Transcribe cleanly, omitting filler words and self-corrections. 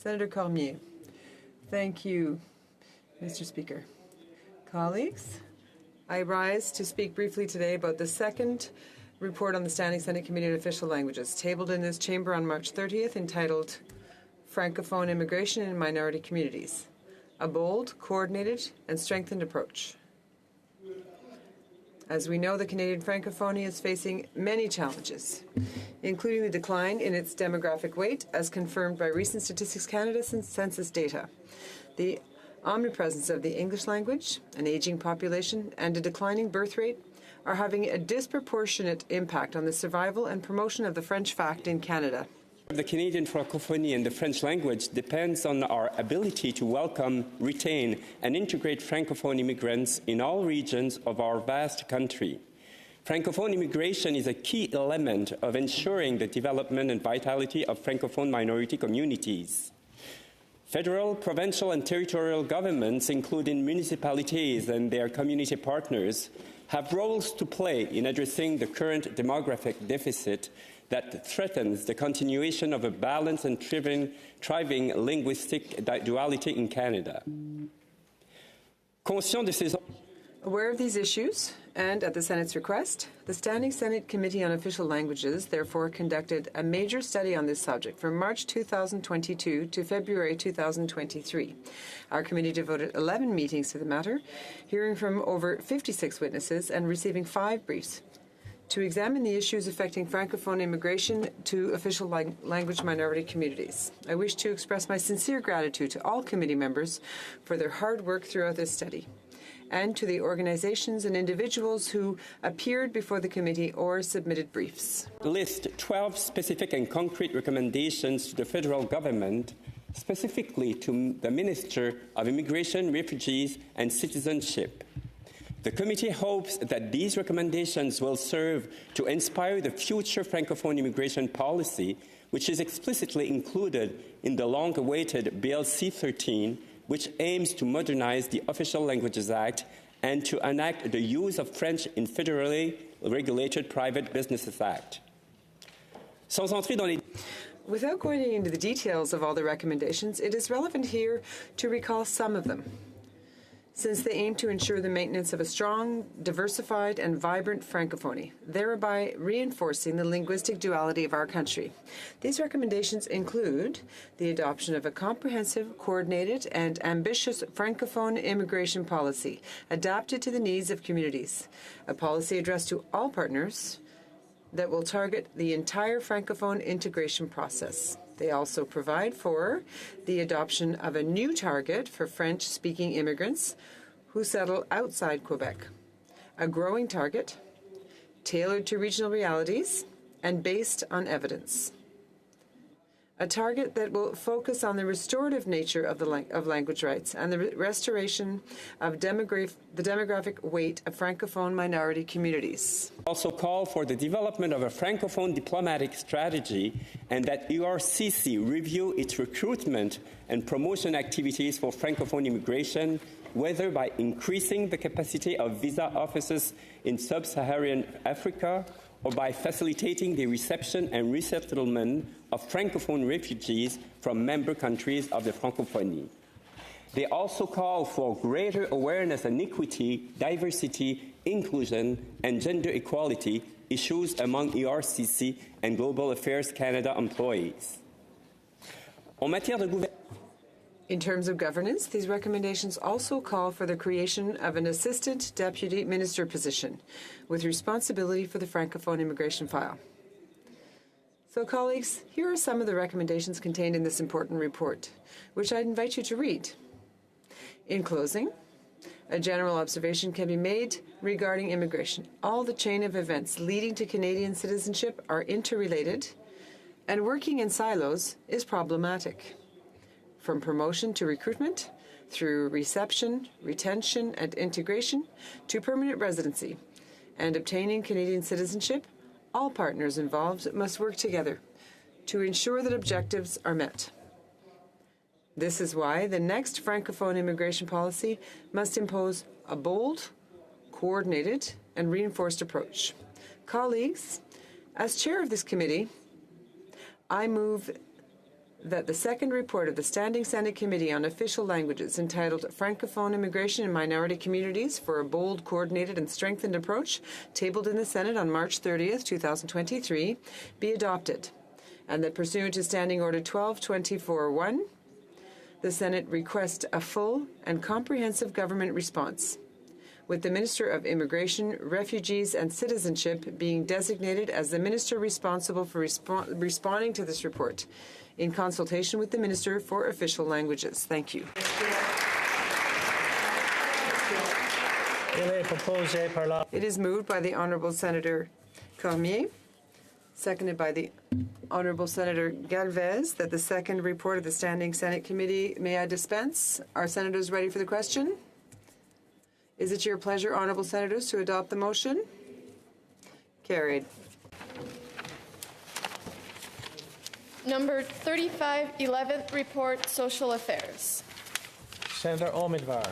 Senator Cormier. Thank you, Mr. Speaker. Colleagues, I rise to speak briefly today about the second report on the Standing Senate Committee on Official Languages, tabled in this chamber on March 30th, entitled Francophone Immigration in Minority Communities, a bold, coordinated, and strengthened approach. As we know, the Canadian Francophonie is facing many challenges, including the decline in its demographic weight, as confirmed by recent Statistics Canada census data, the omnipresence of the English language, an aging population, and a declining birth rate are having a disproportionate impact on the survival and promotion of the French fact in Canada. The Canadian Francophonie and the French language depends on our ability to welcome, retain, and integrate Francophone immigrants in all regions of our vast country. Francophone immigration is a key element of ensuring the development and vitality of Francophone minority communities. Federal, provincial, and territorial governments, including municipalities and their community partners, have roles to play in addressing the current demographic deficit that threatens the continuation of a balanced and thriving linguistic duality in Canada. Aware of these issues, and at the Senate's request, the Standing Senate Committee on Official Languages therefore conducted a major study on this subject from March 2022 to February 2023. Our committee devoted 11 meetings to the matter, hearing from over 56 witnesses and receiving 5 briefs to examine the issues affecting Francophone immigration to official language minority communities. I wish to express my sincere gratitude to all committee members for their hard work throughout this study, and to the organizations and individuals who appeared before the committee or submitted briefs. List 12 specific and concrete recommendations to the federal government, specifically to the Minister of Immigration, Refugees, and Citizenship. The committee hopes that these recommendations will serve to inspire the future Francophone immigration policy, which is explicitly included in the long-awaited Bill C-13, which aims to modernize the Official Languages Act and to enact the use of French in federally regulated Private Businesses Act. Without going into the details of all the recommendations, it is relevant here to recall some of them, since they aim to ensure the maintenance of a strong, diversified, and vibrant Francophonie, thereby reinforcing the linguistic duality of our country. These recommendations include the adoption of a comprehensive, coordinated, and ambitious Francophone immigration policy adapted to the needs of communities, a policy addressed to all partners that will target the entire Francophone integration process. They also provide for the adoption of a new target for French-speaking immigrants who settle outside Quebec, a growing target, tailored to regional realities and based on evidence. A target that will focus on the restorative nature of language rights and the restoration of the demographic weight of Francophone minority communities. Also call for the development of a Francophone diplomatic strategy and that ERCC review its recruitment and promotion activities for Francophone immigration, whether by increasing the capacity of visa offices in sub-Saharan Africa or by facilitating the reception and resettlement of Francophone refugees from member countries of the Francophonie. They also call for greater awareness on equity, diversity, inclusion, and gender equality issues among ERCC and Global Affairs Canada employees. In terms of governance, these recommendations also call for the creation of an Assistant Deputy Minister position with responsibility for the Francophone immigration file. So, colleagues, here are some of the recommendations contained in this important report, which I'd invite you to read. In closing, a general observation can be made regarding immigration. All the chain of events leading to Canadian citizenship are interrelated, and working in silos is problematic. From promotion to recruitment, through reception, retention, and integration, to permanent residency, and obtaining Canadian citizenship, all partners involved must work together to ensure that objectives are met. This is why the next Francophone immigration policy must impose a bold, coordinated, and reinforced approach. Colleagues, as chair of this committee, I move that the second report of the Standing Senate Committee on Official Languages, entitled Francophone Immigration in Minority Communities for a Bold, Coordinated and Strengthened Approach, tabled in the Senate on March 30th, 2023, be adopted, and that pursuant to Standing Order 1224-1, the Senate request a full and comprehensive government response, with the Minister of Immigration, Refugees and Citizenship being designated as the minister responsible for responding to this report, in consultation with the Minister for Official Languages. Thank you. It is moved by the Honourable Senator Cormier, seconded by the Honourable Senator Galvez, that the second report of the Standing Senate Committee, may I dispense? Are senators ready for the question? Is it your pleasure, Honourable Senators, to adopt the motion? Carried. Number 35, 11th Report, Social Affairs. Senator Omidvar.